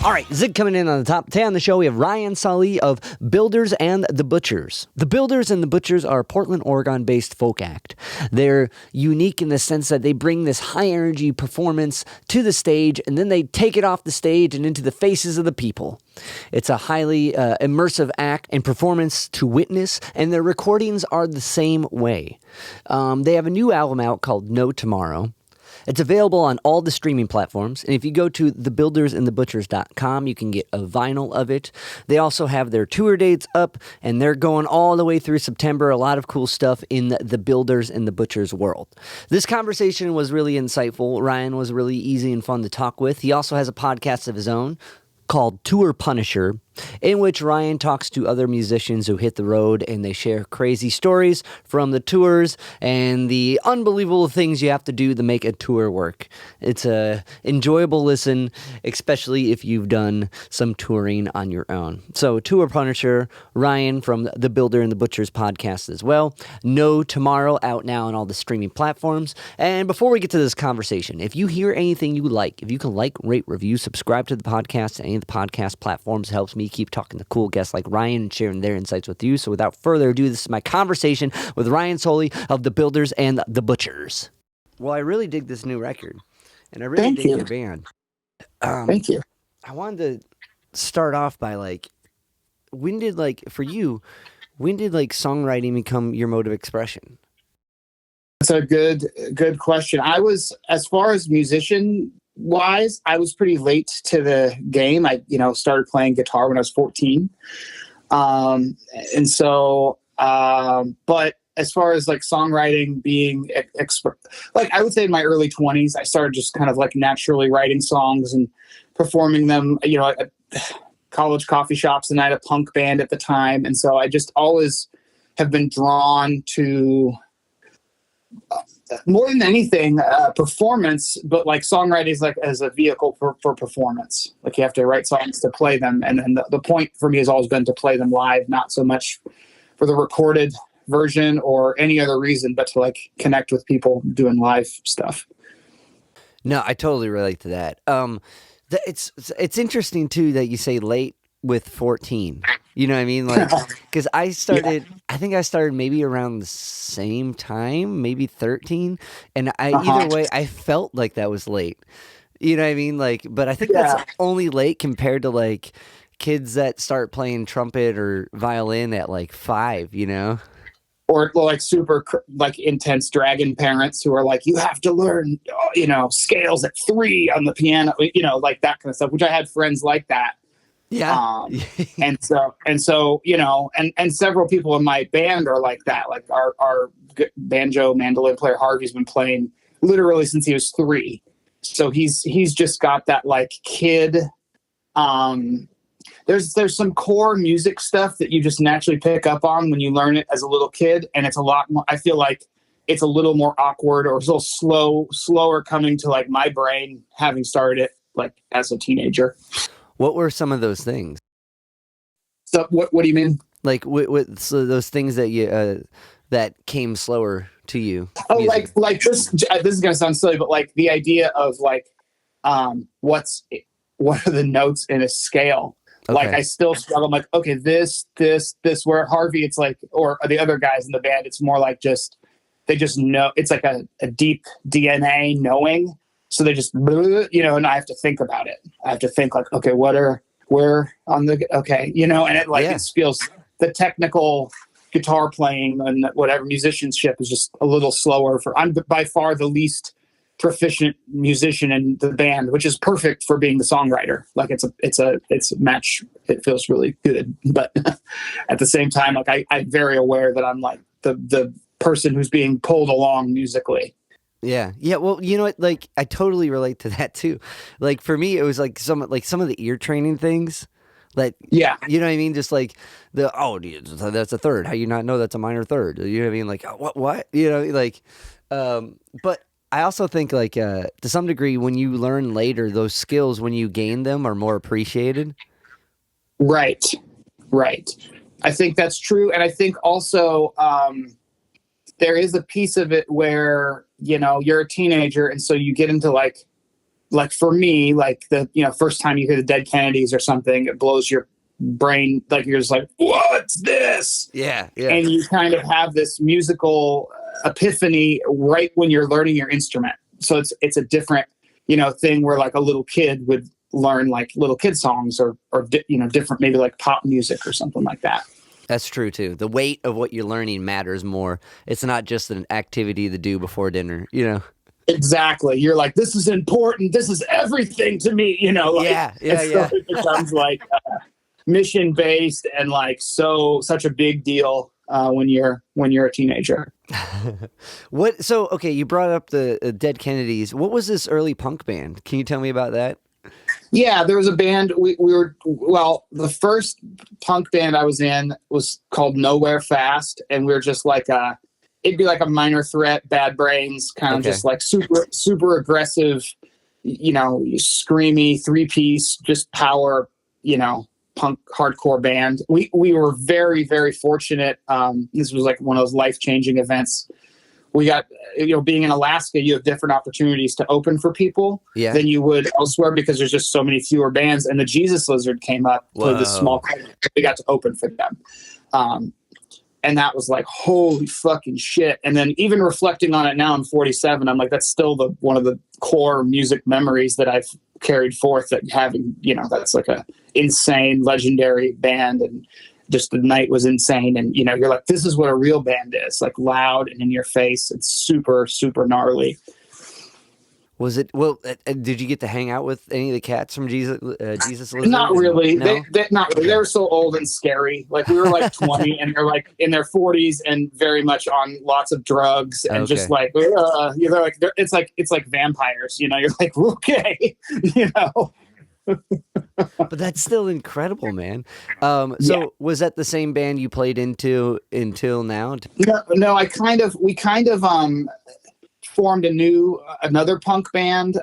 All right, Zig coming in on the top. Today on the show, we have Ryan Sollee of Builders and the Butchers. The Builders and the Butchers are a Portland, Oregon-based folk act. They're unique in the sense that they bring this high-energy performance to the stage, and then they take it off the stage and into the faces of the people. It's a highly immersive act and performance to witness, and their recordings are the same way. They have a new album out called No Tomorrow. It's available on all the streaming platforms, and if you go to thebuildersandthebutchers.com, you can get a vinyl of it. They also have their tour dates up, and they're going all the way through September. A lot of cool stuff in the Builders and the Butchers world. This conversation was really insightful. Ryan was really easy and fun to talk with. He also has a podcast of his own called Tour Punisher, in which Ryan talks to other musicians who hit the road, and they share crazy stories from the tours and the unbelievable things you have to do to make a tour work. It's a enjoyable listen, especially if you've done some touring on your own. So Tour Punisher, Ryan from the Builder and the Butchers podcast as well. No Tomorrow, out now on all the streaming platforms. And before we get to this conversation, if you hear anything you like, if you can like, rate, review, subscribe to the podcast, any of the podcast platforms, helps me keep talking to cool guests like Ryan and sharing their insights with you. So without further ado, this is my conversation with Ryan Sollee of the Builders and the Butchers. Well, I really dig this new record, and I really dig your band. Thank you. I wanted to start off by when did songwriting become your mode of expression? That's a good question. I was, as far as musician wise, I was pretty late to the game. I, started playing guitar when I was 14. But as far as songwriting being I would say in my early 20s, I started just kind of naturally writing songs and performing them, at college coffee shops, and I had a punk band at the time. And so I just always have been drawn to, more than anything, performance, but songwriting is as a vehicle for performance. You have to write songs to play them. And then the point for me has always been to play them live, not so much for the recorded version or any other reason, but to connect with people doing live stuff. No, I totally relate to that. It's interesting too that you say late with 14. You know what I mean? Because I think I started maybe around the same time, maybe 13. And either way, I felt like that was late. You know what I mean? But I think that's only late compared to kids that start playing trumpet or violin at 5, Or super intense dragon parents who are you have to learn, scales at 3 on the piano, that kind of stuff, which I had friends like that. Yeah. And so, and several people in my band are like that. Our banjo mandolin player, Harvey's been playing literally since he was 3. So he's just got that kid. There's some core music stuff that you just naturally pick up on when you learn it as a little kid. And it's a lot more, I feel like it's a little more awkward, or it's a little slower coming to my brain, having started it as a teenager. What were some of those things? So what do you mean? So those things that you that came slower to you? Oh, music. This is gonna sound silly, but the idea of what are the notes in a scale? Okay. I still struggle. I'm okay, this. Where Harvey, it's or the other guys in the band, it's more they just know. It's a deep DNA knowing. So they just, and I have to think about it. I have to think okay, where on the, okay, and it it feels, the technical guitar playing and whatever musicianship is just a little slower. I'm by far the least proficient musician in the band, which is perfect for being the songwriter. It's a match. It feels really good. But at the same time, I'm very aware that I'm the person who's being pulled along musically. Yeah. Well, you know what? I totally relate to that too. For me, it was some of the ear training things. You know what I mean? Just that's a third. How you not know that's a minor third? You know what I mean? What? But I also think to some degree, when you learn later, those skills, when you gain them, are more appreciated. Right. I think that's true. And I think also, there is a piece of it where, you're a teenager. And so you get into like for me, like the, first time you hear the Dead Kennedys or something, it blows your brain. Like you're just like, what's this? Yeah. Yeah. And you kind of have this musical epiphany right when you're learning your instrument. So it's a different, thing where like a little kid would learn like little kid songs or different, maybe like pop music or something like that. That's true too. The weight of what you're learning matters more. It's not just an activity to do before dinner, Exactly. You're like, this is important. This is everything to me, Yeah. It becomes like mission based and like such a big deal when you're a teenager. Okay, you brought up the Dead Kennedys. What was this early punk band? Can you tell me about that? Yeah, there was a band. The first punk band I was in was called Nowhere Fast, and we were just like it'd be like a Minor Threat, Bad Brains, kind of just like super aggressive, screamy 3-piece, just power, punk hardcore band. We were very, very fortunate. This was like one of those life-changing events. We got, being in Alaska, you have different opportunities to open for people than you would elsewhere because there's just so many fewer bands. And the Jesus Lizard came up to this small club. We got to open for them. And that was like, holy fucking shit. And then even reflecting on it now, I'm 47. I'm like, that's still one of the core music memories that I've carried forth, that having, that's like a insane, legendary band. And just the night was insane. And, you're like, this is what a real band is, like loud and in your face. It's super, super gnarly. Was it, did you get to hang out with any of the cats from Jesus Lizard? Not really. No? Not really. They were so old and scary. Like we were like 20 and they're like in their 40s and very much on lots of drugs and just like, it's like vampires, you're like, okay, But that's still incredible, man. Was that the same band you played into until now? No, we kind of formed another punk band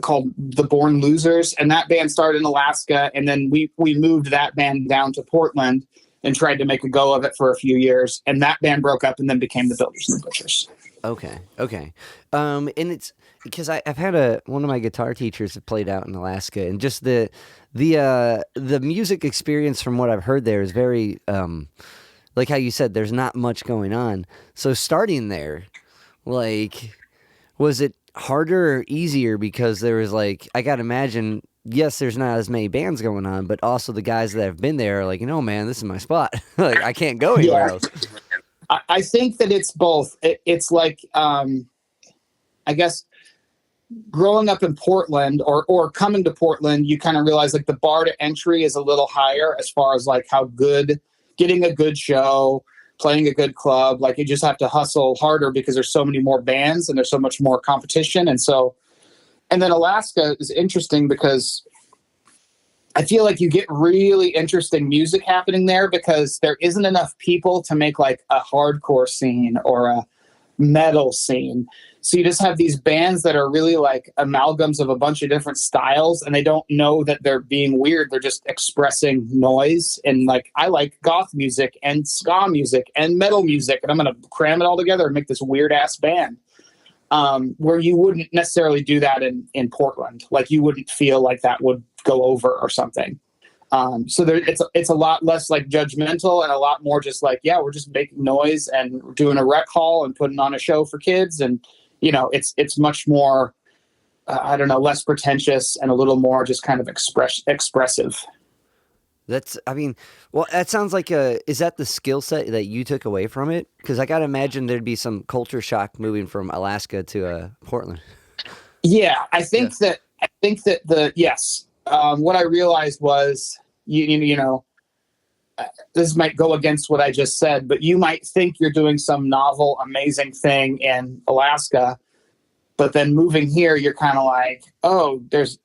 called the Born Losers, and that band started in Alaska, and then we moved that band down to Portland and tried to make a go of it for a few years, and that band broke up and then became the Builders and the Butchers. Okay. And it's because I've had one of my guitar teachers that played out in Alaska, and just the music experience from what I've heard there is very like how you said, there's not much going on. So starting there, like, was it harder or easier because there was like, I gotta imagine, yes, there's not as many bands going on, but also the guys that have been there are like, man, this is my spot. Like I can't go anywhere else. I think that it's both. It's like, I guess, growing up in Portland or coming to Portland, you kind of realize like the bar to entry is a little higher as far as like how good, getting a good show, playing a good club, like you just have to hustle harder because there's so many more bands and there's so much more competition. And then Alaska is interesting because I feel like you get really interesting music happening there because there isn't enough people to make like a hardcore scene or a metal scene. So you just have these bands that are really like amalgams of a bunch of different styles, and they don't know that they're being weird. They're just expressing noise. And like, I like goth music and ska music and metal music, and I'm going to cram it all together and make this weird ass band. Where you wouldn't necessarily do that in Portland. Like you wouldn't feel like that would go over or something. So it's a lot less like judgmental and a lot more just like, yeah, we're just making noise and doing a rec hall and putting on a show for kids. And, it's much more, less pretentious and a little more just kind of expressive. That sounds like is that the skill set that you took away from it? Because I got to imagine there'd be some culture shock moving from Alaska to Portland. Yeah, I think that what I realized was, this might go against what I just said, but you might think you're doing some novel, amazing thing in Alaska, but then moving here, you're kind of like, oh, there's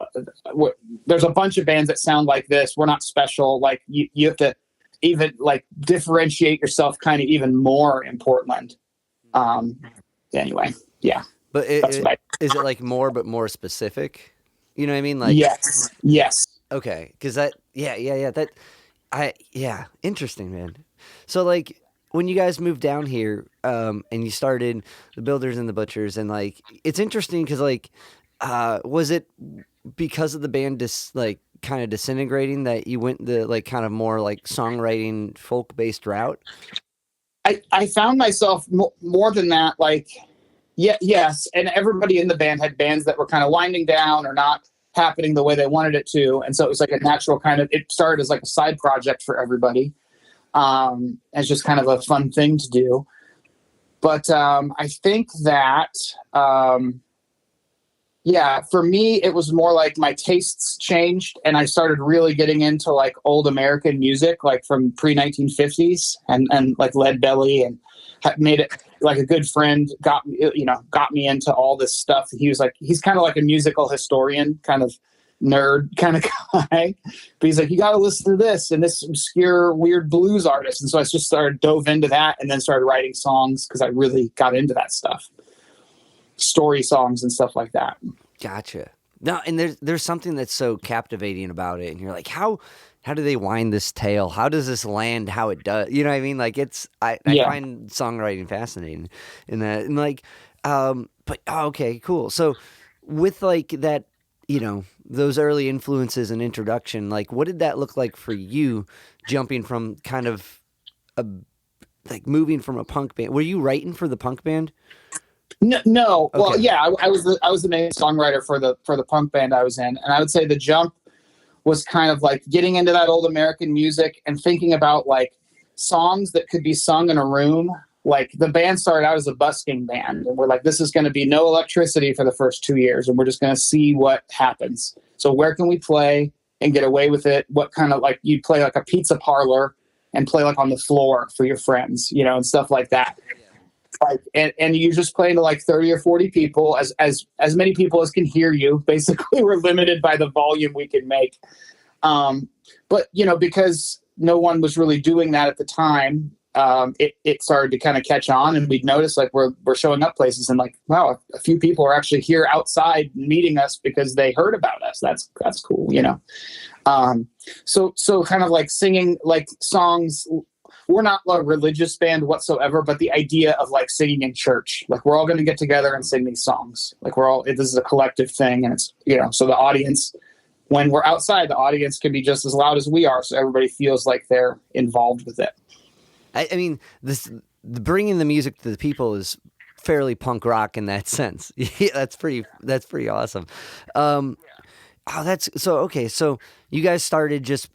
a bunch of bands that sound like this. We're not special. Like you have to even like differentiate yourself kind of even more in Portland. Anyway, yeah. But is it like more, but more specific? You know what I mean? Like yes. Okay, because interesting, man. So like when you guys moved down here, and you started the Builders and the Butchers, and like it's interesting because like Was it because of the band kind of disintegrating that you went the like kind of more like songwriting folk based route? I found myself more than that, like, yeah, yes. And everybody in the band had bands that were kind of winding down or not happening the way they wanted it to. And so it was like a natural kind of, it started as like a side project for everybody. It's just kind of a fun thing to do. But I think that, yeah, for me, it was more like my tastes changed and I started really getting into like old American music, like from pre-1950s and like Lead Belly, and made it like a good friend got me into all this stuff. He was like, he's kind of like a musical historian, kind of nerd kind of guy. But he's like, you got to listen to this and this obscure, weird blues artist. And so I just dove into that and then started writing songs because I really got into that stuff. Story songs and stuff like that. Gotcha. No, and there's something that's so captivating about it, and you're like, how do they wind this tale? How does this land how it does? You know what I mean? Like I find songwriting fascinating in that, and like, but okay, cool. So with like that, those early influences and introduction, like what did that look like for you, jumping from kind of like moving from a punk band? Were you writing for the punk band? No. Okay. Well, yeah, I was the main songwriter for the punk band I was in, and I would say the jump was kind of like getting into that old American music and thinking about like songs that could be sung in a room. Like the band started out as a busking band, and we're like, this is going to be no electricity for the first 2 years, and we're just going to see what happens. So where can we play and get away with it? What kind of like you'd play like a pizza parlor and play like on the floor for your friends, and stuff like that. Like, and you just play to like 30 or 40 people, as many people as can hear you. Basically, we're limited by the volume we can make. But because no one was really doing that at the time, it started to kind of catch on, and we'd notice like we're showing up places and like, wow, a few people are actually here outside meeting us because they heard about us. That's cool, So kind of like singing like songs. We're not a religious band whatsoever, but the idea of like singing in church, like we're all going to get together and sing these songs. Like this is a collective thing. And it's, so the audience, when we're outside, the audience can be just as loud as we are. So everybody feels like they're involved with it. I mean, the bringing the music to the people is fairly punk rock in that sense. That's pretty awesome. That's so, okay. So you guys started just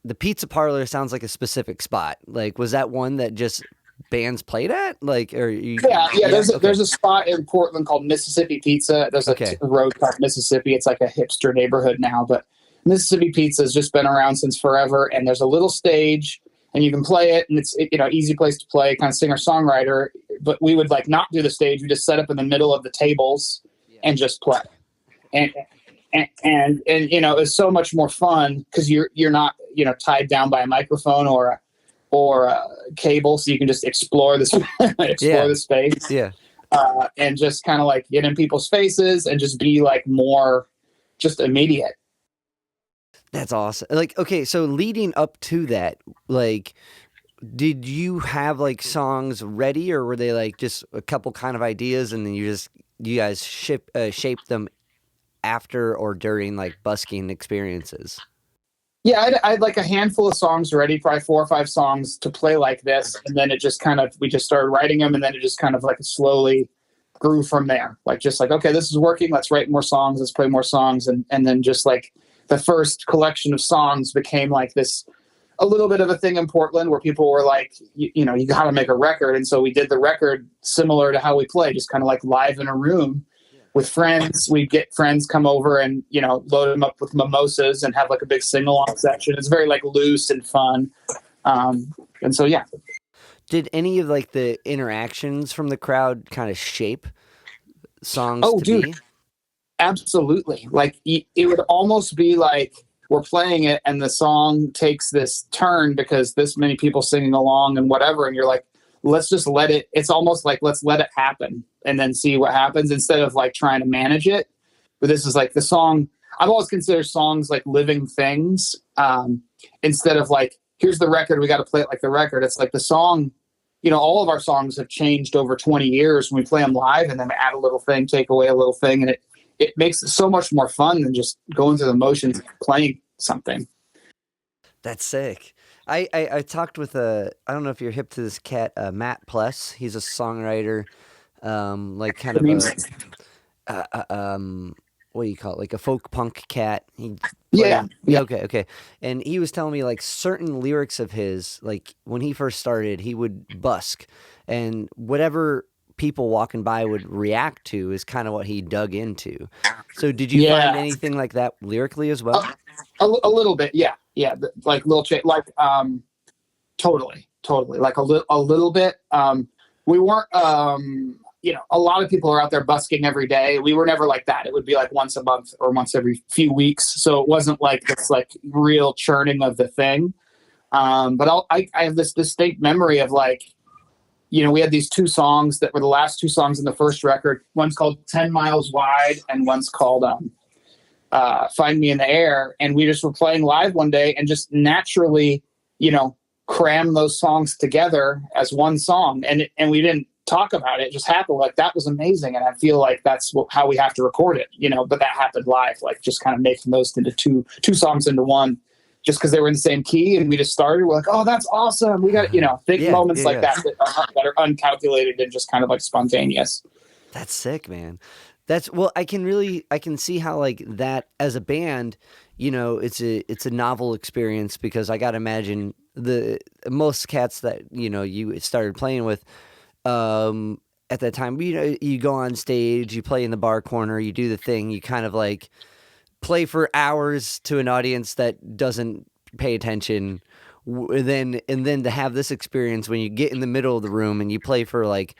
the pizza parlor sounds like a specific spot. Like, was that one that just bands played at? Like, or there's a spot in Portland called Mississippi Pizza. There's a road called Mississippi. It's like a hipster neighborhood now, but Mississippi Pizza has just been around since forever. And there's a little stage, and you can play it, and it's easy place to play, kind of singer songwriter. But we would like not do the stage. We just set up in the middle of the tables and just play. And it's so much more fun because you're not tied down by a microphone or a cable, so you can just explore the space, and just kind of like get in people's faces and just be like more just immediate. That's awesome. Like, okay, so leading up to that, like, did you have like songs ready, or were they like just a couple kind of ideas and then you guys shaped them after or during like busking experiences? Yeah, I had like a handful of songs ready, probably 4 or 5 songs to play like this. And then it just we just started writing them, and then it just kind of like slowly grew from there. Like, just like, okay, this is working. Let's write more songs. Let's play more songs. And then just like the first collection of songs became like this, a little bit of a thing in Portland where people were like, you got to make a record. And so we did the record similar to how we play, just kind of like live in a room with friends. We'd get friends come over and, load them up with mimosas and have like a big sing-along section. It's very like loose and fun. And so, yeah. Did any of like the interactions from the crowd kind of shape songs? Oh, dude, absolutely. Like it would almost be like we're playing it and the song takes this turn because this many people singing along and whatever. And you're like, let's just let it. It's almost like, let's let it happen and then see what happens instead of like trying to manage it. But this is like the song. I've always considered songs like living things, instead of like, here's the record, we got to play it like the record. It's like the song, all of our songs have changed over 20 years when we play them live, and then add a little thing, take away a little thing. And it makes it so much more fun than just going through the motions of playing something. That's sick. I talked with I don't know if you're hip to this cat, Matt Pless. He's a songwriter, like kind I of mean, what do you call it? Like a folk punk cat. He yeah, played, yeah, yeah, okay. And he was telling me like certain lyrics of his, like when he first started, he would busk, and whatever people walking by would react to is kind of what he dug into. So did you find yeah. anything like that lyrically as well? A little bit, yeah, yeah. Like little like totally, like a little bit. We weren't, a lot of people are out there busking every day. We were never like that. It would be like once a month or once every few weeks. So it wasn't like this like real churning of the thing. But I have this distinct memory of like, we had these two songs that were the last two songs in the first record. One's called 10 Miles Wide and one's called Find Me in the Air. And we just were playing live one day and just naturally, cram those songs together as one song. And we didn't talk about it. It just happened. Like, that was amazing. And I feel like that's how we have to record it, but that happened live, like just kind of making those into two songs into one, just because they were in the same key. And we just started, we're like, oh, that's awesome. We got, big Yeah, moments yeah, like yeah. that are uncalculated and just kind of like spontaneous. That's sick, man. That's well, I can see how like that as a band, it's a novel experience because I gotta imagine the most cats that you started playing with at that time. You go on stage, you play in the bar corner, you do the thing, you kind of like play for hours to an audience that doesn't pay attention. And then to have this experience when you get in the middle of the room and you play for like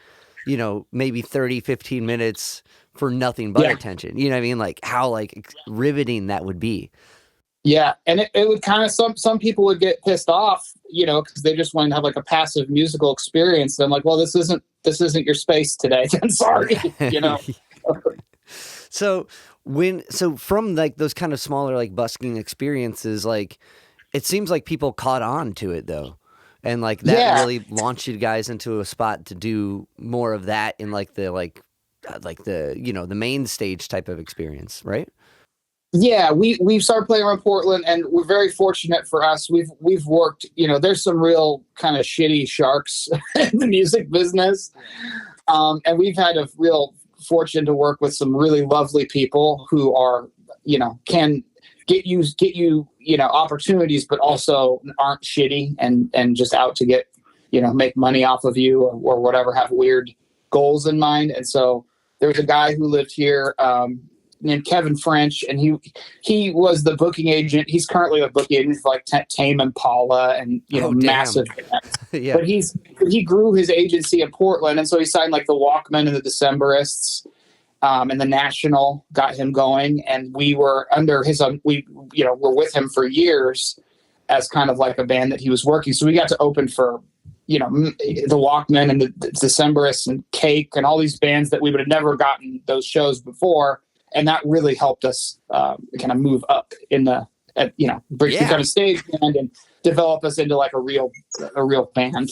maybe 30, 15 minutes for nothing but Yeah. attention. You know what I mean? Like how like riveting that would be. Yeah. And it would kind of, some people would get pissed off, because they just want to have like a passive musical experience. And I'm like, well, this isn't your space today. I'm sorry, So from like those kind of smaller like busking experiences, like it seems like people caught on to it though. And like that Yeah. really launched you guys into a spot to do more of that in like the the main stage type of experience, right? Yeah, we've started playing around Portland, and we're very fortunate for us. We've worked, there's some real kind of shitty sharks in the music business, and we've had a real fortune to work with some really lovely people who are, can get you opportunities, but also aren't shitty and just out to get make money off of you or whatever, have weird goals in mind. And so there was a guy who lived here named Kevin French, and he was the booking agent. He's currently a booking agent for like Tame Impala and Oh, damn. massive bands. Yeah. But he grew his agency in Portland, and so he signed like the Walkmen and the Decemberists, and the National got him going. And we were under his were with him for years as kind of like a band that he was working. So we got to open for the Walkmen and the Decemberists and Cake and all these bands that we would have never gotten those shows before. And that really helped us kind of move up in become a stage band and develop us into like a real band.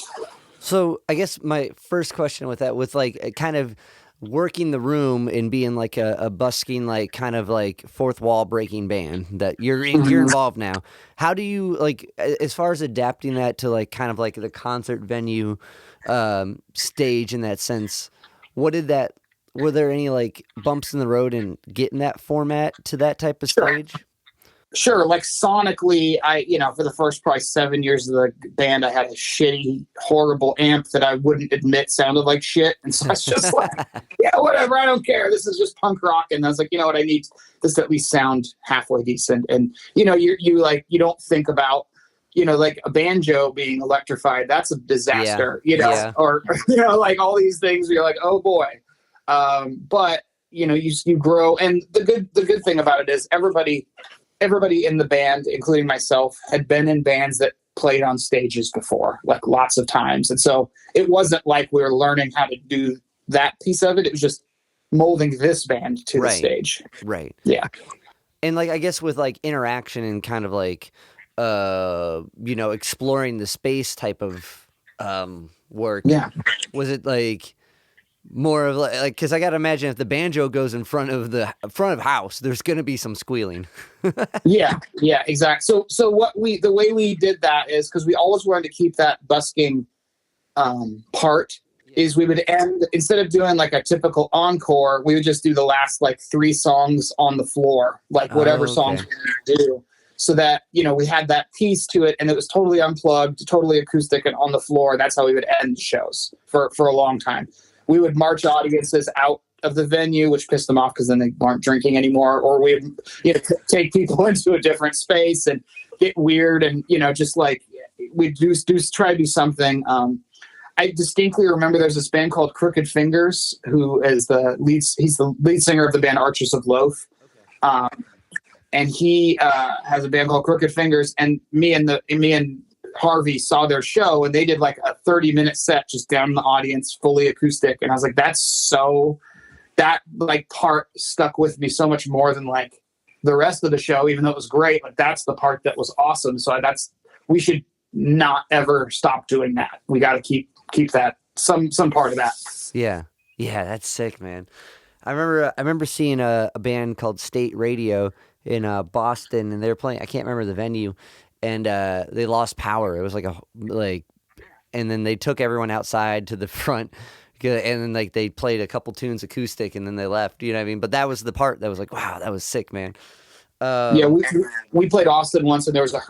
So I guess my first question with that, with like kind of working the room and being like a busking, like kind of like fourth wall breaking band that you're involved now. How do you like, as far as adapting that to like kind of like the concert venue stage in that sense? Were there any like bumps in the road in getting that format to that type of stage? Sure. Like sonically, for the first probably 7 years of the band, I had a shitty, horrible amp that I wouldn't admit sounded like shit. And so I was just like, yeah, whatever. I don't care. This is just punk rock. And I was like, you know what? I need this to at least sound halfway decent. And, you don't think about, like a banjo being electrified. That's a disaster, Yeah. or, like all these things where you're like, oh boy. But you grow. And the good thing about it is everybody in the band, including myself, had been in bands that played on stages before, like lots of times. And so it wasn't like we were learning how to do that piece of it. It was just molding this band to the stage. Right. Yeah. And like, I guess with like interaction and kind of like, exploring the space type of work. Yeah. Was it like, More of like, because I got to imagine if the banjo goes in front of house, there's going to be some squealing. Yeah, exactly. So the way we did that is because we always wanted to keep that busking part. Is we would end, instead of doing like a typical encore, we would just do the last like 3 songs on the floor, like whatever songs we would do, so that, we had that piece to it, and it was totally unplugged, totally acoustic and on the floor. That's how we would end shows for a long time. We would march audiences out of the venue, which pissed them off because then they weren't drinking anymore, or we'd take people into a different space and get weird, and just like we try to do something. I distinctly remember there's this band called Crooked Fingers, who is he's the lead singer of the band Archers of Loath. And he has a band called Crooked Fingers, and me and Harvey saw their show, and they did like a 30-minute set just down in the audience, fully acoustic. And I was like, that like part stuck with me so much more than like the rest of the show, even though it was great. Like that's the part that was awesome. So we should not ever stop doing that. We got to keep that some part of that. Yeah, that's sick, man. I remember seeing a band called State Radio in Boston, and they were playing. I can't remember the venue, and they lost power. It was and then they took everyone outside to the front, and then like they played a couple tunes acoustic, and then they left. You know what I mean? But that was the part that was like, wow, that was sick, man. We played Austin once, and there was a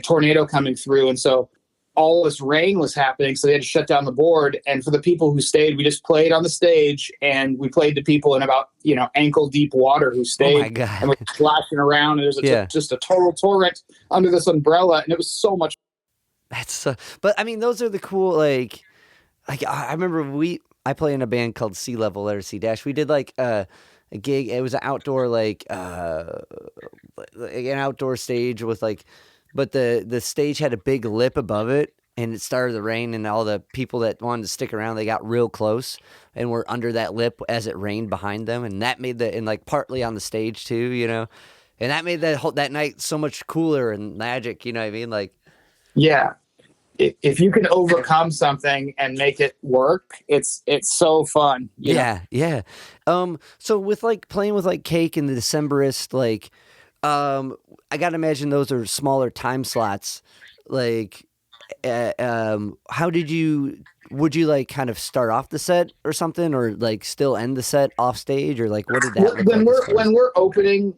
tornado coming through, and so all this rain was happening, so they had to shut down the board. And for the people who stayed, we just played on the stage, and we played to people in about ankle deep water who stayed. Oh my God. And we're splashing around, and there's just a total torrent under this umbrella, and it was so much. That's but I mean, those are the cool like I remember I play in a band called Sea Level Letter C Dash. We did like a gig. It was an outdoor an outdoor stage with like. But the stage had a big lip above it, and it started to rain, and all the people that wanted to stick around, they got real close and were under that lip as it rained behind them, and that made and like partly on the stage too, and that made that night so much cooler and magic, you know what I mean? Like, yeah, if you can overcome something and make it work, it's so fun. Yeah. So with like playing with like Cake and the Decemberist, like. I gotta imagine those are smaller time slots. Like, would you like kind of start off the set or something, or like still end the set off stage, or like what did that look like? When we're opening,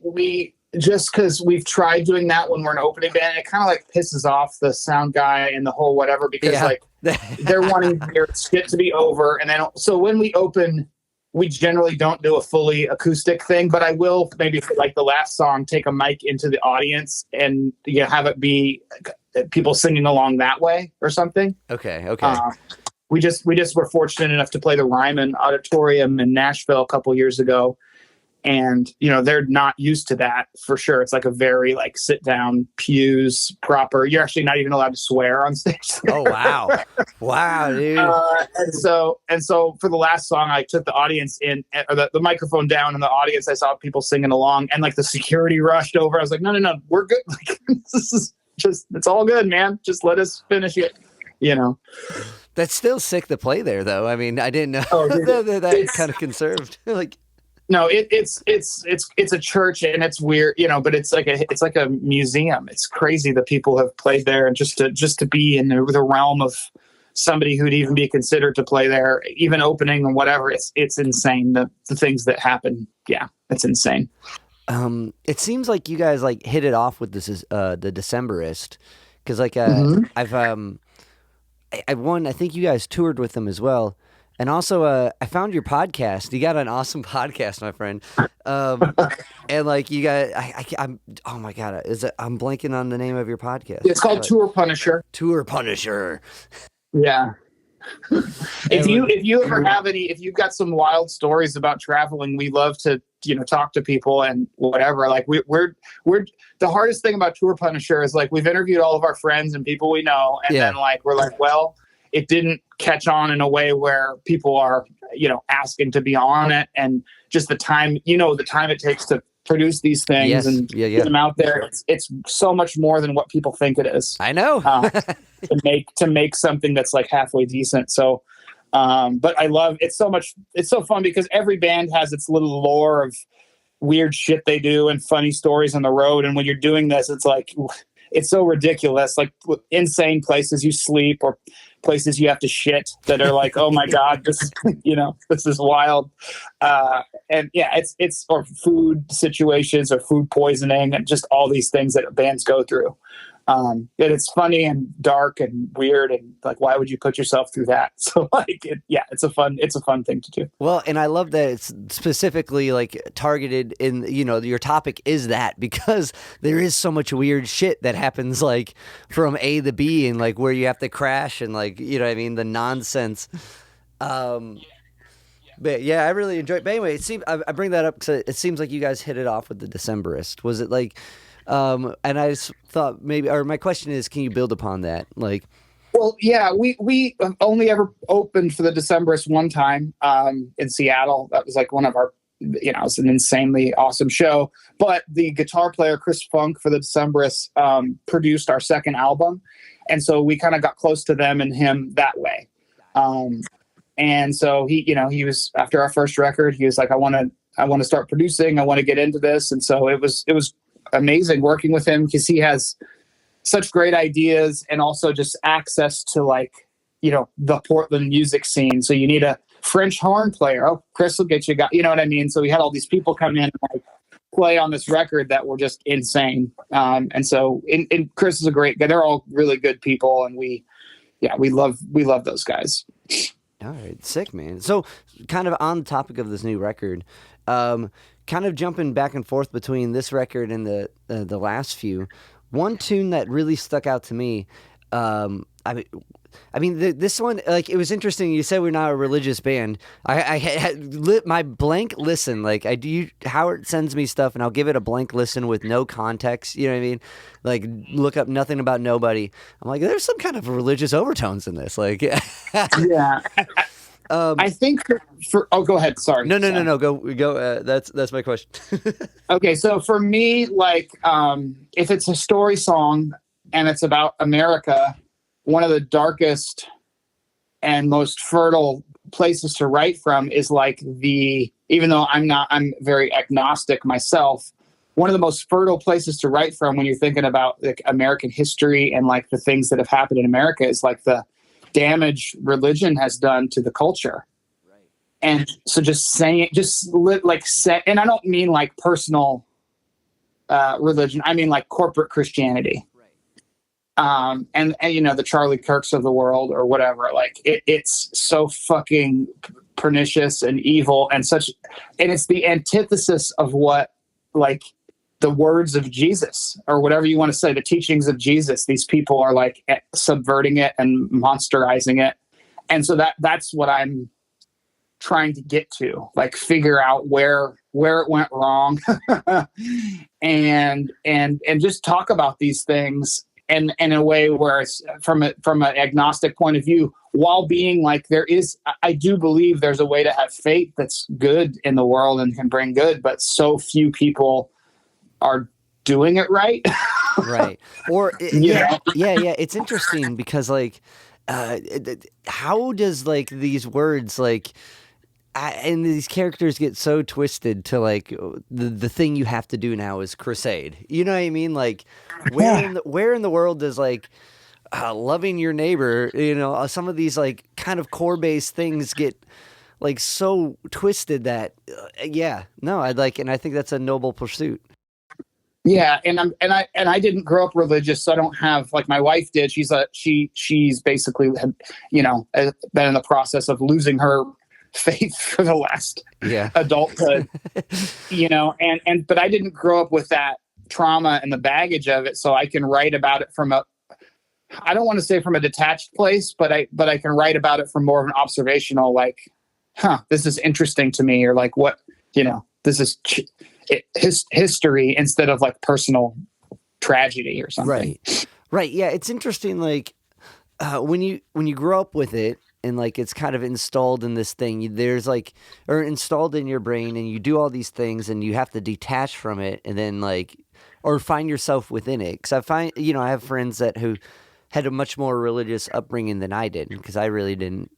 just because we've tried doing that when we're an opening band, it kind of like pisses off the sound guy and the whole whatever, because like they're wanting their skit to be over, and then so when we open. We generally don't do a fully acoustic thing, but I will maybe for like the last song, take a mic into the audience and have it be people singing along that way or something. Okay. We just were fortunate enough to play the Ryman Auditorium in Nashville a couple years ago. And, they're not used to that for sure. It's like a very like sit down pews proper. You're actually not even allowed to swear on stage. Oh, wow. Wow, dude. And so for the last song, I took the audience in, or the microphone down in the audience. I saw people singing along, and like the security rushed over. I was like, no, we're good. Like, this is it's all good, man. Just let us finish it. That's still sick to play there, though. I mean, I didn't know that kind of conserved. Like, no, it's a church, and it's weird, but it's like a museum. It's crazy that people have played there, and just to be in the realm of somebody who'd even be considered to play there, even opening and whatever. It's insane. The things that happen. Yeah, it's insane. It seems like you guys like hit it off with the Decemberist, because like I think you guys toured with them as well. And also, I found your podcast. You got an awesome podcast, my friend. And like you got, I'm oh my God, I'm blanking on the name of your podcast. It's called Tour Punisher. Tour Punisher. Yeah. If you ever have if you've got some wild stories about traveling, we love to talk to people and whatever. Like we're the hardest thing about Tour Punisher is like we've interviewed all of our friends and people we know, and then like we're like, well, it didn't catch on in a way where people are, asking to be on it, and just the time it takes to produce these things and get them out there. It's so much more than what people think it is. I know. to make something that's like halfway decent. So But I love it's so much. It's so fun because every band has its little lore of weird shit they do and funny stories on the road. And when you're doing this, it's like it's so ridiculous, like insane places you sleep or places you have to shit that are like, oh my God, this, this is wild. And yeah, it's, or food situations or food poisoning and just all these things that bands go through. And it's funny and dark and weird and like, why would you put yourself through that? So like, it's a fun thing to do. Well, and I love that it's specifically like targeted in, your topic is that because there is so much weird shit that happens like from A to B and like where you have to crash and like, the nonsense. But yeah, I really enjoyed. But anyway, I bring that up because it seems like you guys hit it off with the Decemberist. Was it like? And I just thought maybe, or my question is, can you build upon that? Like, well, yeah, we only ever opened for the Decemberists one time in Seattle. That was like one of our, it's an insanely awesome show. But the guitar player Chris Funk for the Decemberists produced our second album, and so we kind of got close to them and him that way. And so he was after our first record, he was like, I want to start producing. I want to get into this, and so it was amazing working with him because he has such great ideas and also just access to like, the Portland music scene. So you need a French horn player. Oh, Chris will get you you know what I mean? So we had all these people come in and like play on this record that were just insane. And so and Chris is a great guy. They're all really good people. And we love those guys. All right. Sick, man. So kind of on the topic of this new record, kind of jumping back and forth between this record and the last few, one tune that really stuck out to me. This one, like, it was interesting. You said we're not a religious band. I had lit my blank listen. Like Howard sends me stuff and I'll give it a blank listen with no context. You know what I mean? Like look up nothing about nobody. I'm like, there's some kind of religious overtones in this. Like, yeah. I think go ahead. Sorry. No. Go. That's my question. Okay. So for me, like, if it's a story song and it's about America, one of the darkest and most fertile places to write from is like even though I'm very agnostic myself, one of the most fertile places to write from when you're thinking about like American history and like the things that have happened in America is like the damage religion has done to the culture. Right. And so just saying it, and I don't mean like personal religion. I mean like corporate Christianity. Right. And the Charlie Kirks of the world or whatever, like it's so fucking pernicious and evil and it's the antithesis of what like the words of Jesus or whatever you want to say, the teachings of Jesus. These people are like subverting it and monsterizing it. And so that's what I'm trying to get to, like figure out where it went wrong and just talk about these things and in a way where it's from an agnostic point of view, while being like, I do believe there's a way to have faith that's good in the world and can bring good, but so few people are doing it right. Right. Or yeah. It's interesting because like, how does like these words like, and these characters get so twisted to like the thing you have to do now is crusade. You know what I mean? Like where in the world does like loving your neighbor, some of these like kind of core based things get like so twisted that and I think that's a noble pursuit. Yeah, and I didn't grow up religious, so I don't have like my wife did. She's basically been in the process of losing her faith for the last adulthood, but I didn't grow up with that trauma and the baggage of it, so I can write about it I don't want to say from a detached place, but I can write about it from more of an observational, like, this is interesting to me, or like what, this is history instead of like personal tragedy or something. Right. Yeah. It's interesting. Like, when you grow up with it and like, it's kind of installed in this thing, there's like, or installed in your brain and you do all these things and you have to detach from it and then like, or find yourself within it. Cause I find, I have friends who had a much more religious upbringing than I did, because I really didn't.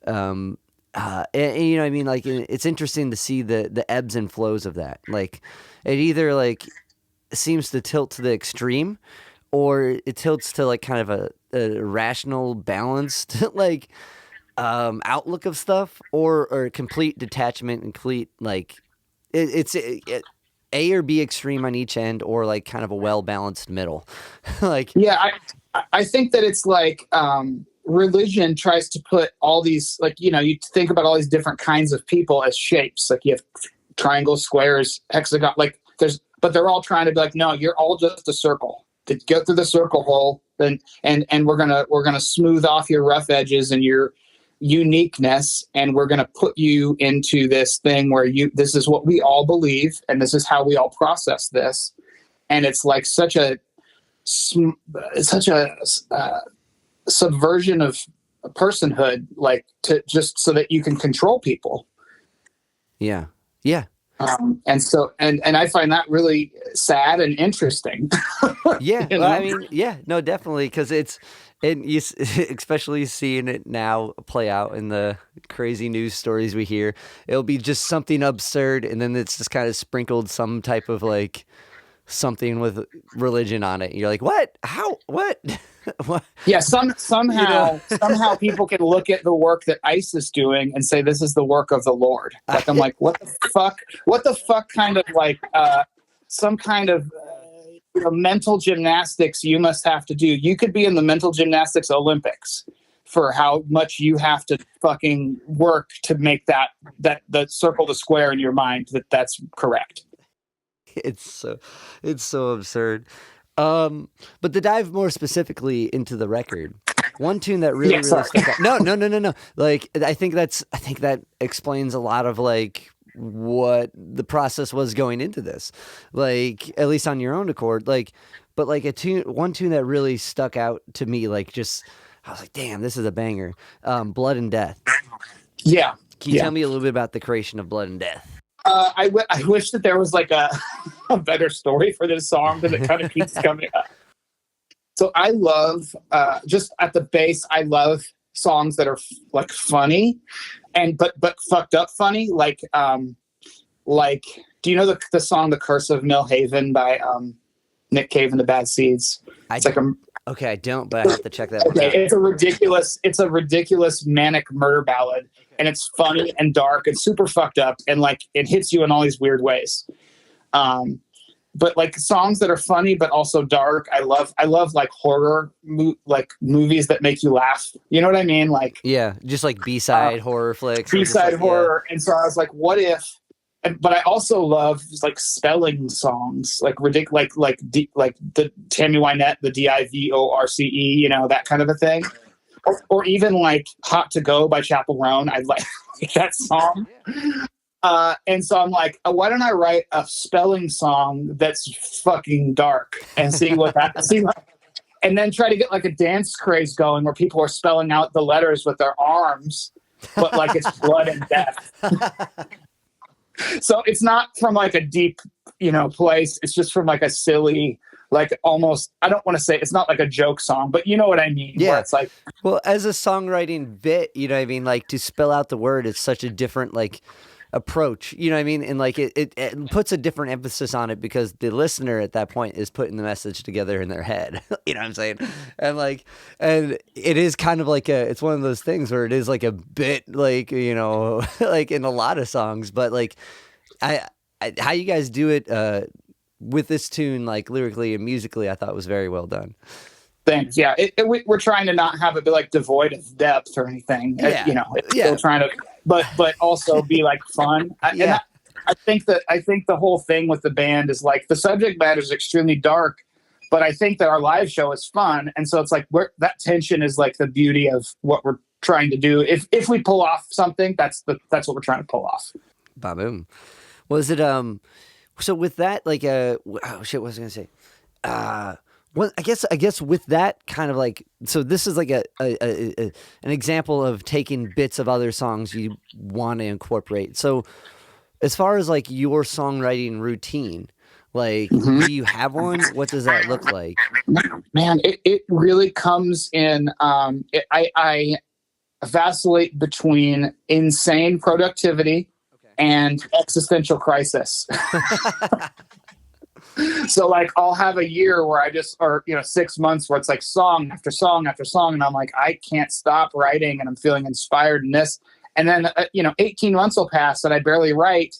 And, you know what I mean? Like, it's interesting to see the ebbs and flows of that. Like, it either like seems to tilt to the extreme, or it tilts to like kind of a rational, balanced like outlook of stuff, or complete detachment and complete like it's A or B extreme on each end, or like kind of a well balanced middle. Like, Yeah, I think that it's like religion tries to put all these, like, you know, you think about all these different kinds of people as shapes. Like you have triangles, squares, hexagon, like but they're all trying to be like, no, you're all just a circle. To go through the circle hole, then and we're gonna smooth off your rough edges and your uniqueness, and we're gonna put you into this thing where this is what we all believe, and this is how we all process this. And it's like such a subversion of personhood, like, to just so that you can control people. yeah. And so I find that really sad and interesting. Yeah, You well, know? I mean, yeah, no, definitely, because especially seeing it now play out in the crazy news stories we hear. It'll be just something absurd, and then it's just kind of sprinkled some type of like something with religion on it. You're like, what? How? What? What? Yeah, somehow people can look at the work that ICE is doing and say this is the work of the Lord. Like, I'm like, what the fuck? What the fuck kind of like some kind of mental gymnastics you must have to do? You could be in the mental gymnastics Olympics for how much you have to fucking work to make that the circle the square in your mind that's correct. It's so absurd. But to dive more specifically into the record, one tune that really stuck out. No. Like, I think that explains a lot of like what the process was going into this. Like, at least on your own accord. Like, but like one tune that really stuck out to me, like, just, I was like, damn, this is a banger. Blood and Death. Yeah. Can you tell me a little bit about the creation of Blood and Death? I wish that there was like a better story for this song, but it kind of keeps coming up. So I love, just at the base, I love songs that are like funny, and but fucked up funny. Like, do you know the song "The Curse of Mill Haven" by Nick Cave and the Bad Seeds? It's okay, I don't, but I have to check that one out. It's a ridiculous manic murder ballad, and it's funny and dark and super fucked up, and like it hits you in all these weird ways. But like songs that are funny but also dark, I love like horror like movies that make you laugh. You know what I mean? Like, yeah, just like B-side horror flicks. B-side like, horror. Yeah. And so I was like, what if? But I also love like spelling songs, like ridiculous, like the Tammy Wynette, the Divorce, you know, that kind of a thing. Or even like Hot to Go by Chappell Roan. I like that song. And so I'm like, why don't I write a spelling song that's fucking dark and see what that and then try to get like a dance craze going where people are spelling out the letters with their arms, but like it's blood and death. So it's not from like a deep, place. It's just from like a silly, like almost, I don't want to say it's not like a joke song, but you know what I mean? Yeah. Where it's like, well, as a songwriting bit, you know what I mean? Like, to spell out the word is such a different, like, approach, you know what I mean? And like it puts a different emphasis on it because the listener at that point is putting the message together in their head. You know what I'm saying? And it is kind of like it's one of those things where it is like a bit like, like in a lot of songs, but like how you guys do it with this tune, like lyrically and musically, I thought was very well done. Thanks. Yeah. We're trying to not have it be like devoid of depth or anything. Yeah. It's still trying to, but also be like fun. Yeah. I think the whole thing with the band is like the subject matter is extremely dark, but I think that our live show is fun. And so it's like that tension is like the beauty of what we're trying to do. If we pull off something, that's what we're trying to pull off. Ba-boom. Was it, so with that, like, oh shit, what was I going to say? Well, I guess with that kind of like, so this is like an example of taking bits of other songs you want to incorporate. So as far as like your songwriting routine, Like, do you have one? What does that look like? Man, it really comes in. I vacillate between insane productivity and existential crisis. So like I'll have a year where or 6 months where it's like song after song after song, and I'm like, I can't stop writing, and I'm feeling inspired in this. And then 18 months will pass and I barely write,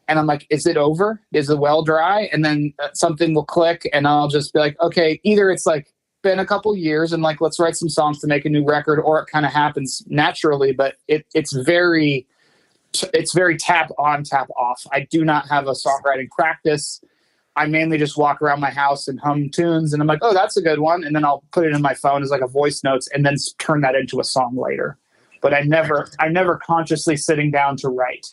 and I'm like, is it over? Is the well dry? And then something will click, and I'll just be like, okay, either it's like been a couple years and like let's write some songs to make a new record, or it kind of happens naturally. But it's very tap on, tap off. I do not have a songwriting practice. I mainly just walk around my house and hum tunes, and I'm like, oh, that's a good one. And then I'll put it in my phone as like a voice notes and then turn that into a song later. But I'm never consciously sitting down to write.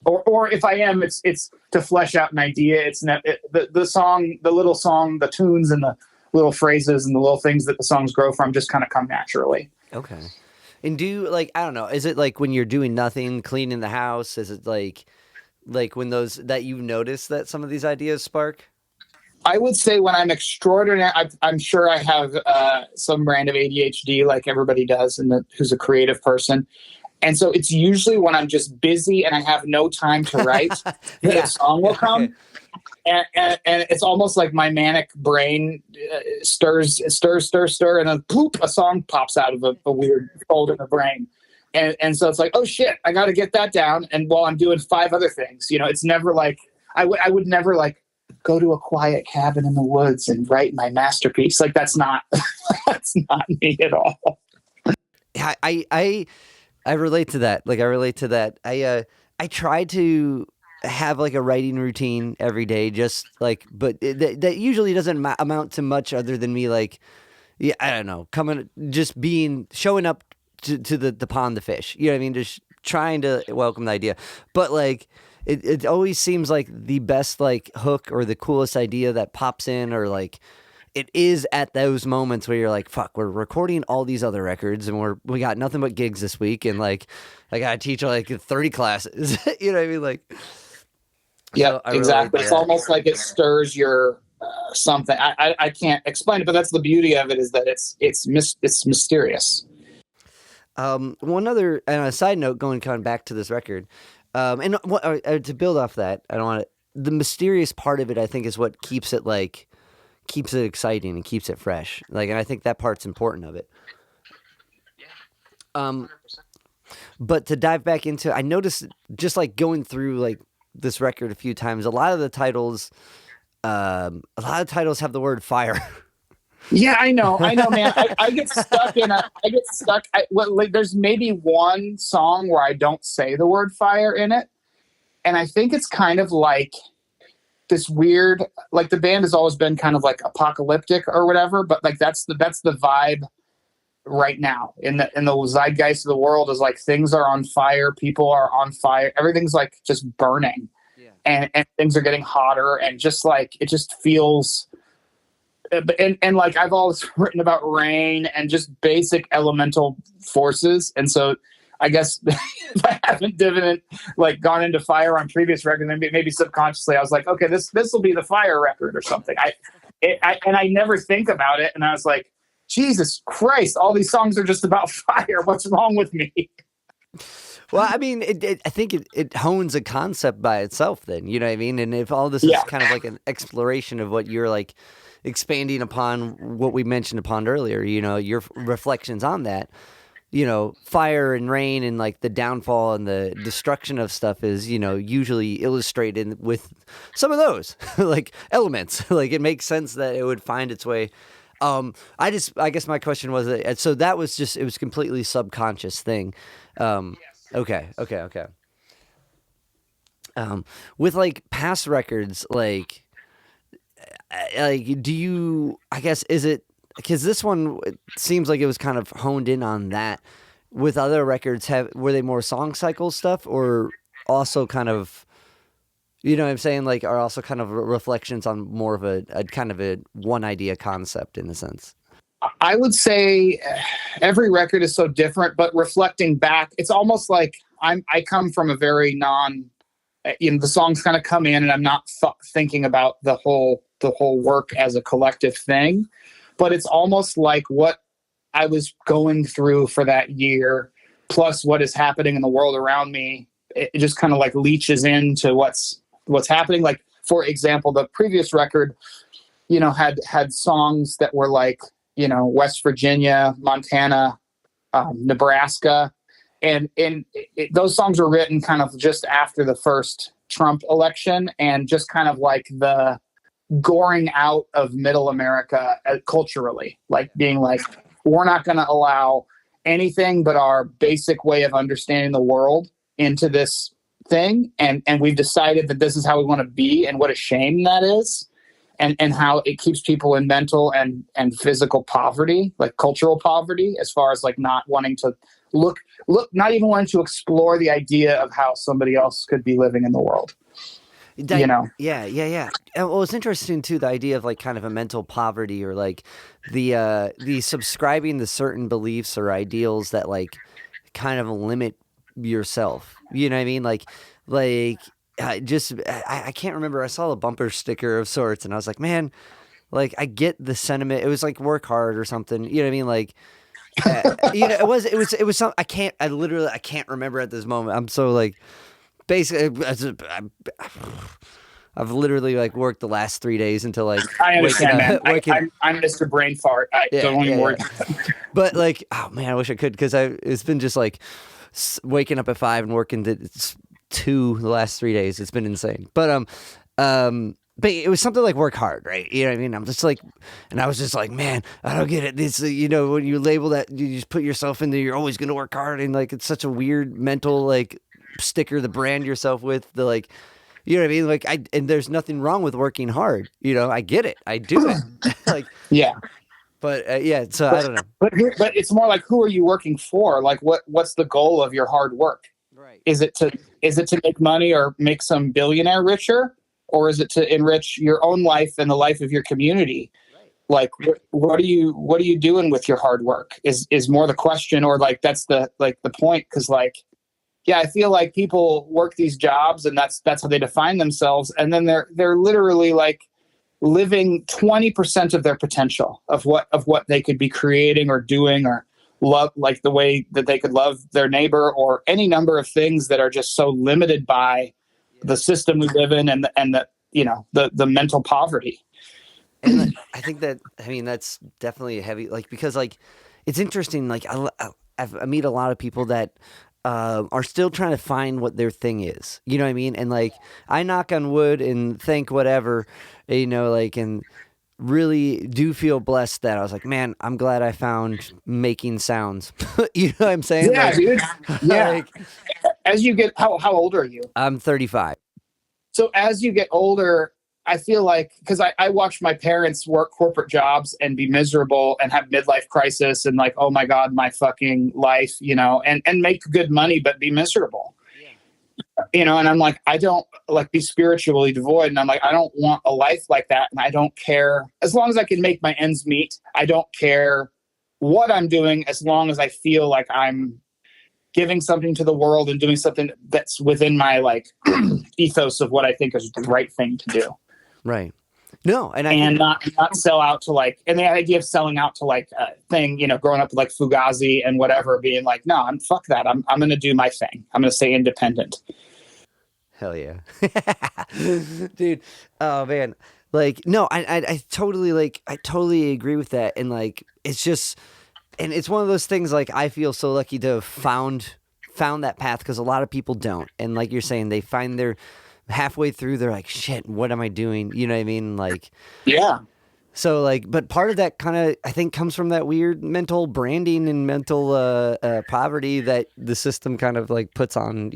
Or if I am, it's to flesh out an idea. It's the song, the little song, the tunes and the little phrases and the little things that the songs grow from just kind of come naturally. Okay. And I don't know, is it like when you're doing nothing, cleaning the house? Is it like when those that you notice that some of these ideas spark? I would say when I'm extraordinary, I'm sure I have some brand of ADHD like everybody does, and who's a creative person. And so it's usually when I'm just busy and I have no time to write that a song will come. And it's almost like my manic brain stirs, and then poop, a song pops out of a weird fold in the brain. And so it's like, oh shit, I got to get that down. And while I'm doing 5 other things, it's never like, I would never like go to a quiet cabin in the woods and write my masterpiece. Like that's not me at all. I relate to that. Like I relate to that. I try to have like a writing routine every day, just like, but that usually doesn't amount to much other than me like, I don't know, showing up to the pond to fish. You know what I mean? Just trying to welcome the idea. But like it always seems like the best like hook or the coolest idea that pops in, or like it is at those moments where you're like, fuck, we're recording all these other records and we got nothing but gigs this week, and like I gotta teach like 30 classes. You know what I mean? Like, yeah, so exactly. It's almost like it stirs your something. I can't explain it, but that's the beauty of it, is that it's mysterious. One other, and a side note, going kind of back to this record, and to build off that, I don't want to. The mysterious part of it, I think, is what keeps it exciting and keeps it fresh. Like, and I think that part's important of it. But to dive back into, I noticed just like going through like this record a few times, a lot of titles have the word fire. Yeah, I know, man. I get stuck there's maybe one song where I don't say the word fire in it. And I think it's kind of like this weird, like the band has always been kind of like apocalyptic or whatever, but like that's the vibe right now in the zeitgeist of the world, is like things are on fire, people are on fire, everything's like just burning. Yeah. And things are getting hotter, and just like it just feels. And like I've always written about rain and just basic elemental forces, and so I guess if I haven't gone into fire on previous records, maybe subconsciously I was like, okay, this will be the fire record or something. I never think about it, and I was like, Jesus Christ, all these songs are just about fire. What's wrong with me? Well, I mean, I think it hones a concept by itself. Then, you know what I mean. And if all this is kind of like an exploration of what you're like expanding upon, what we mentioned upon earlier, your reflections on that, fire and rain and like the downfall and the destruction of stuff is, usually illustrated with some of those like elements. Like it makes sense that it would find its way. I guess my question was, so that was just, it was completely subconscious thing. Okay. With like past records, like do you, I guess, is it, because this one, it seems like it was kind of honed in on that. With other records, were they more song cycle stuff, or also kind of, you know what I'm saying, like, are also kind of reflections on more of a kind of a one idea concept in a sense? I would say every record is so different, but reflecting back, it's almost like I come from a very the songs kind of come in and I'm not thinking about the whole work as a collective thing, but it's almost like what I was going through for that year, plus what is happening in the world around me. It just kind of like leaches into what's happening. Like, for example, the previous record, had songs that were like, West Virginia, Montana, Nebraska. And those songs were written kind of just after the first Trump election, and just kind of like the goring out of middle America culturally, like being like, we're not going to allow anything but our basic way of understanding the world into this thing. And we've decided that this is how we want to be, and what a shame that is. And how it keeps people in mental and physical poverty, like cultural poverty, as far as like not wanting to look, not even wanting to explore the idea of how somebody else could be living in the world. Yeah. Well, it's interesting too, the idea of like kind of a mental poverty, or like the subscribing to certain beliefs or ideals that like kind of limit yourself. You know what I mean? Like I can't remember. I saw a bumper sticker of sorts, and I was like, man, like I get the sentiment. It was like work hard or something. You know what I mean? Like, it was some. I can't remember at this moment. I'm so like, basically, I've literally like worked the last 3 days until like. I understand, man. I'm Mr. Brain Fart. Don't even worry. But like, oh man, I wish I could, because it's been just like waking up at 5 and working to 2 the last 3 days. It's been insane. But it was something like work hard, right? You know what I mean? I'm just like, and I was just like, man, I don't get it. This, when you label that, you just put yourself in there, you're always going to work hard. And like, it's such a weird mental like sticker to brand yourself with, the like, you know what I mean? Like and there's nothing wrong with working hard. I get it. I do it. Like, yeah. But so I don't know. But it's more like, who are you working for? Like, what's the goal of your hard work? Right. Is it to make money or make some billionaire richer, or is it to enrich your own life and the life of your community? Right. Like, what are you doing with your hard work? Is more the question, or like that's the point? Because like, yeah, I feel like people work these jobs and that's how they define themselves, and then they're literally like living 20% of their potential of what they could be creating or doing, or love, like the way that they could love their neighbor, or any number of things that are just so limited by the system we live in, and the mental poverty. And I think that's definitely a heavy, like, because like it's interesting. Like I meet a lot of people that are still trying to find what their thing is. You know what I mean? And like, I knock on wood and think whatever, like, and really do feel blessed that I was like, man, I'm glad I found making sounds. You know what I'm saying? Yeah, like, dude. Yeah. Like, as you get, how old are you? I'm 35. So as you get older, I feel like, because I watched my parents work corporate jobs and be miserable and have midlife crisis and like, oh my God, my fucking life, and make good money, but be miserable. Yeah. And I'm like, I don't like be spiritually devoid. And I'm like, I don't want a life like that. And I don't care, as long as I can make my ends meet. I don't care what I'm doing, as long as I feel like I'm giving something to the world and doing something that's within my like ethos of what I think is the right thing to do. Right. No, and not sell out to like, and the idea of selling out to like a thing, growing up with like Fugazi and whatever, being like, no, fuck that. I'm going to do my thing. I'm going to stay independent. Hell yeah. Dude. Oh man. Like, no, I totally agree with that. And like, it's just, and it's one of those things, like, I feel so lucky to have found that path, because a lot of people don't. And like you're saying, they find their halfway through, they're like, shit, what am I doing? You know what I mean? Like, yeah. So like, but part of that kind of, I think, comes from that weird mental branding and mental poverty that the system kind of like puts on,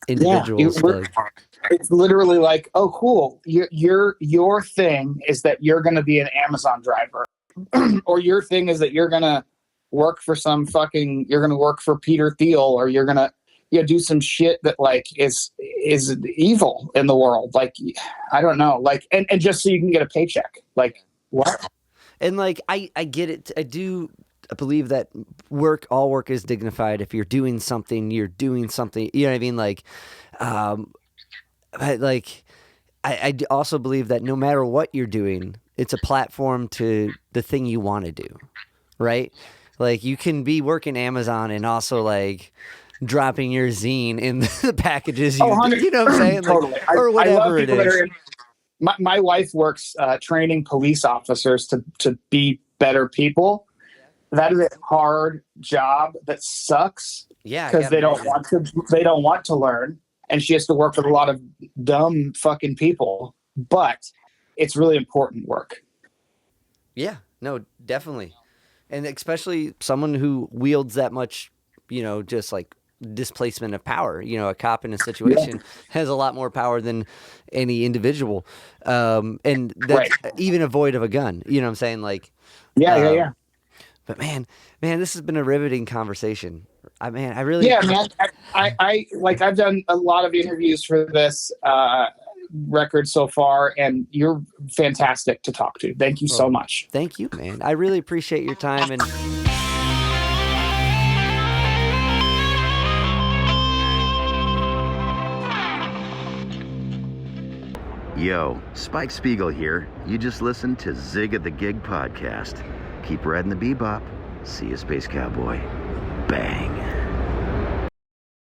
individuals. Yeah, it's literally like, oh, cool. Your thing is that you're going to be an Amazon driver, or your thing is that you're going to work for you're going to work for Peter Thiel, or you're going to do some shit that like is evil in the world. Like, I don't know, like, and just so you can get a paycheck. Like, what? And like, I get it. I do believe that all work is dignified. If you're doing something, you're doing something, you know what I mean? Like, like, I also believe that no matter what you're doing, it's a platform to the thing you want to do, right? Like, you can be working Amazon and also like dropping your zine in the packages. You know what I'm saying? Like, Totally. or whatever it is. My wife works training police officers to be better people. That is a hard job that sucks. Yeah, because they don't want to learn, and she has to work with a lot of dumb fucking people. But it's really important work. Yeah, no, definitely, and especially someone who wields that much, just like displacement of power. A cop in a situation has a lot more power than any individual, and that's even a void of a gun. You know what I'm saying? Like, yeah. But man, this has been a riveting conversation. I really. Yeah, man. I've done a lot of interviews for this record so far, and you're fantastic to talk to. Thank you so much. Thank you, man. I really appreciate your time and. Yo, Spike Spiegel here. You just listened to Zig of the Gig podcast. Keep riding the bebop. See you, Space Cowboy. Bang.